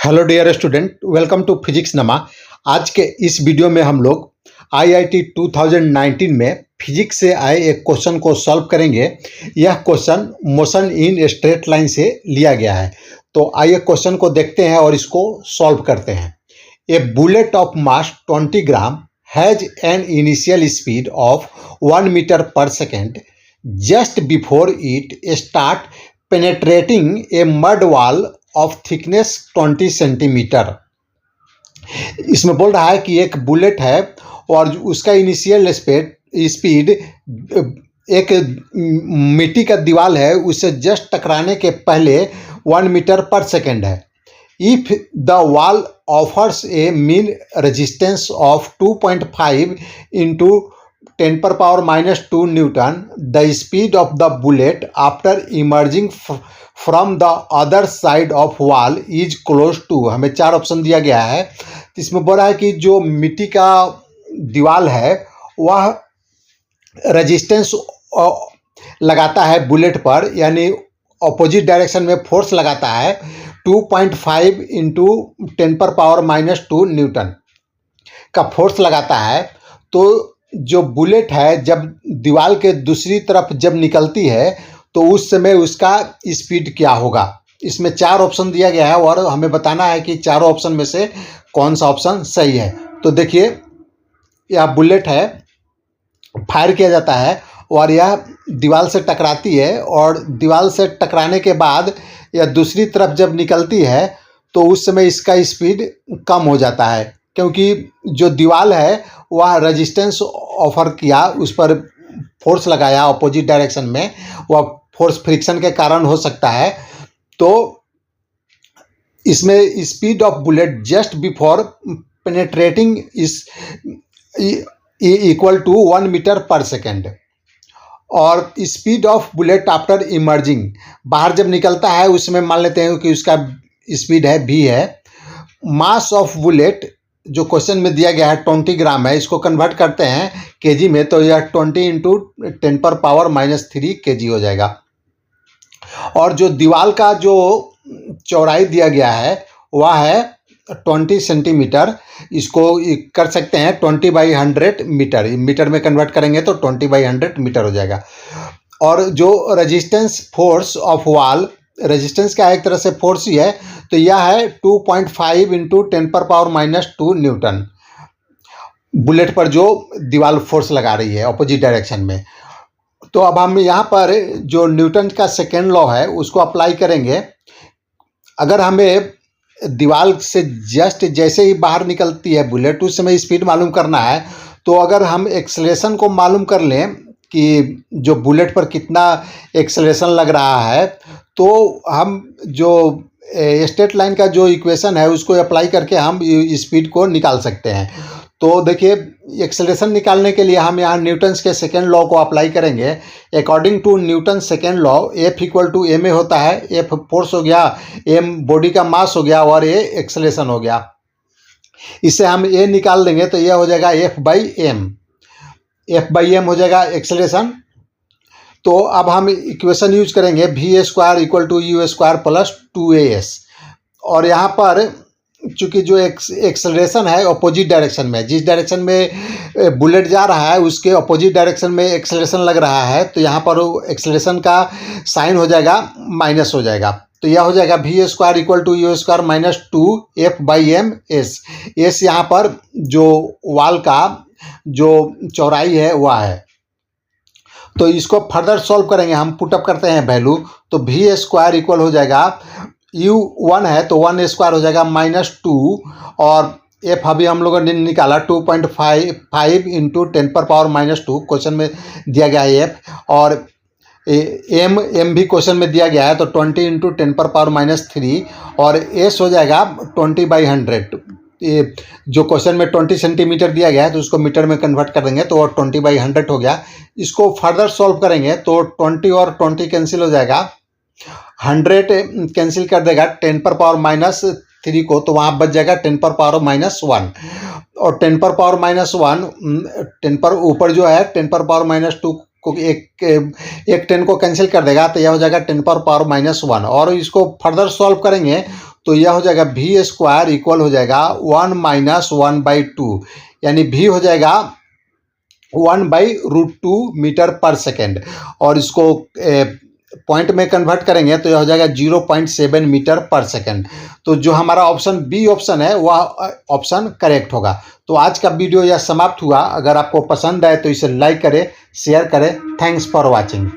Hello dear student, welcome to physics नमा। आज के इस वीडियो में हम लोग आईआईटी 2019 में फिजिक्स से आए एक क्वेश्चन को सॉल्व करेंगे। यह question motion in straight line से लिया गया है। तो आइए क्वेश्चन को देखते हैं और इसको सॉल्व करते हैं। A bullet of mass 20 gram has an initial speed of 1 metre per second just before it start penetrating a mud wall of thickness 20 centimetre. इसमें बोल रहा है कि एक बुलेट है और उसका इनिशियल स्पीड एक मिट्टी का दीवार है, उससे जस्ट टकराने के पहले 1 मीटर पर सेकेंड है। If the wall offers a mean resistance of 2.5 into 10⁻⁻² newton, the speed of the bullet after emerging from the other side of wall is close to. हमें 4 ऑप्शन दिया गया है। तो इसमें बोल रहा है कि जो मिट्टी का दीवार है वह रेजिस्टेंस लगाता है बुलेट पर, यानी अपोजिट डायरेक्शन में फोर्स लगाता है 2.5 इंटू 10⁻⁻² न्यूटन का फोर्स लगाता है। तो जो बुलेट है जब दीवार के दूसरी तरफ जब निकलती है तो उस समय उसका स्पीड क्या होगा। इसमें 4 ऑप्शन दिया गया है और हमें बताना है कि चारों ऑप्शन में से कौन सा ऑप्शन सही है। तो देखिए, यह बुलेट है, फायर किया जाता है और यह दीवार से टकराती है, और दीवार से टकराने के बाद यह दूसरी तरफ जब निकलती है तो उस समय इसका स्पीड कम हो जाता है, क्योंकि जो दीवार है वह रेजिस्टेंस ऑफर किया, उस पर फोर्स लगाया अपोजिट डायरेक्शन में, वह फोर्स फ्रिक्शन के कारण हो सकता है। तो इसमें speed of bullet just before penetrating is equal to 1 metre per second, और speed of bullet after emerging, बाहर जब निकलता है उसमें मान लेते हैं कि उसका स्पीड है v है। मास ऑफ बुलेट जो क्वेश्चन में दिया गया है 20 ग्राम है, इसको कन्वर्ट करते हैं केजी में तो यह 20 इंटू 10⁻⁻³ kg हो जाएगा। और जो दीवार का जो चौड़ाई दिया गया है वह है 20 सेंटीमीटर। इसको कर सकते हैं 20/100 मीटर, मीटर में कन्वर्ट करेंगे तो 20/100 मीटर हो जाएगा। और जो resistance force of wall, resistance का एक तरह से फोर्स ही है, तो यह है 2.5 इंटू 10⁻⁻² न्यूटन, बुलेट पर जो दीवार फोर्स लगा रही है अपोजिट डायरेक्शन में। तो अब हम यहाँ पर जो न्यूटन का सेकेंड लॉ है उसको अप्लाई करेंगे। अगर हमें दीवार से जस्ट जैसे ही बाहर निकलती है बुलेट, उस समय स्पीड मालूम करना है, तो अगर हम एक्सेलरेशन को मालूम कर लें कि जो बुलेट पर कितना एक्सेलरेशन लग रहा है, तो हम जो स्ट्रेट लाइन का जो इक्वेशन है उसको अप्लाई करके हम स्पीड को निकाल सकते हैं। तो देखिए, एक्सेलरेशन निकालने के लिए हम यहाँ न्यूटन्स के सेकेंड लॉ को अप्लाई करेंगे। According to Newton second law, F equal to ma होता है। F फोर्स हो गया, m बॉडी का मास हो गया और a एक्सेलरेशन हो गया। इससे हम a निकाल देंगे तो यह हो जाएगा F/m, F/m हो जाएगा एक्सेलरेशन। तो अब हम इक्वेशन यूज करेंगे v² equal to u² plus 2as। और यहाँ पर चूँकि जो एक्सेलरेशन है अपोजिट डायरेक्शन में, जिस डायरेक्शन में बुलेट जा रहा है उसके अपोजिट डायरेक्शन में एक्सेलरेशन लग रहा है, तो यहाँ पर एक्सेलरेशन का साइन हो जाएगा माइनस हो जाएगा। तो यह हो जाएगा v² equal to u² minus 2F/m s। s यहाँ पर जो वॉल का जो चौड़ाई है वह है। तो इसको फर्दर सॉल्व करेंगे, हम पुटअप करते हैं वैल्यू। तो v² इक्वल हो जाएगा, u1 है तो 1² हो जाएगा -2, और f अभी हम लोगों ने निकाला 2.5 इंटू 10⁻⁻², क्वेश्चन में दिया गया है f, और m भी क्वेश्चन में दिया गया है तो 20 इंटू 10⁻⁻3, और s हो जाएगा 20/100। ये जो क्वेश्चन में 20 सेंटीमीटर दिया गया है तो उसको मीटर में कन्वर्ट कर देंगे तो 20/100 हो गया। इसको फर्दर सॉल्व करेंगे तो 20 और 20 कैंसिल हो जाएगा, 100 कैंसिल कर देगा 10⁻⁻3 को, तो वहाँ बच जाएगा 10⁻⁻1, और 10⁻⁻1 10 पर ऊपर जो है 10⁻⁻2 को एक 10 को कैंसिल कर देगा तो यह हो जाएगा 10⁻⁻1। और इसको फर्दर सॉल्व करेंगे तो यह हो जाएगा v स्क्वायर इक्वल हो जाएगा 1 माइनस 1/2, यानी v हो जाएगा 1/√2 मीटर पर सेकेंड, और इसको पॉइंट में कन्वर्ट करेंगे तो यह हो जाएगा 0.7 मीटर पर सेकेंड। तो जो हमारा ऑप्शन बी ऑप्शन है वह ऑप्शन करेक्ट होगा। तो आज का वीडियो यह समाप्त हुआ। अगर आपको पसंद आए तो इसे लाइक करें, शेयर करें। Thanks for watching.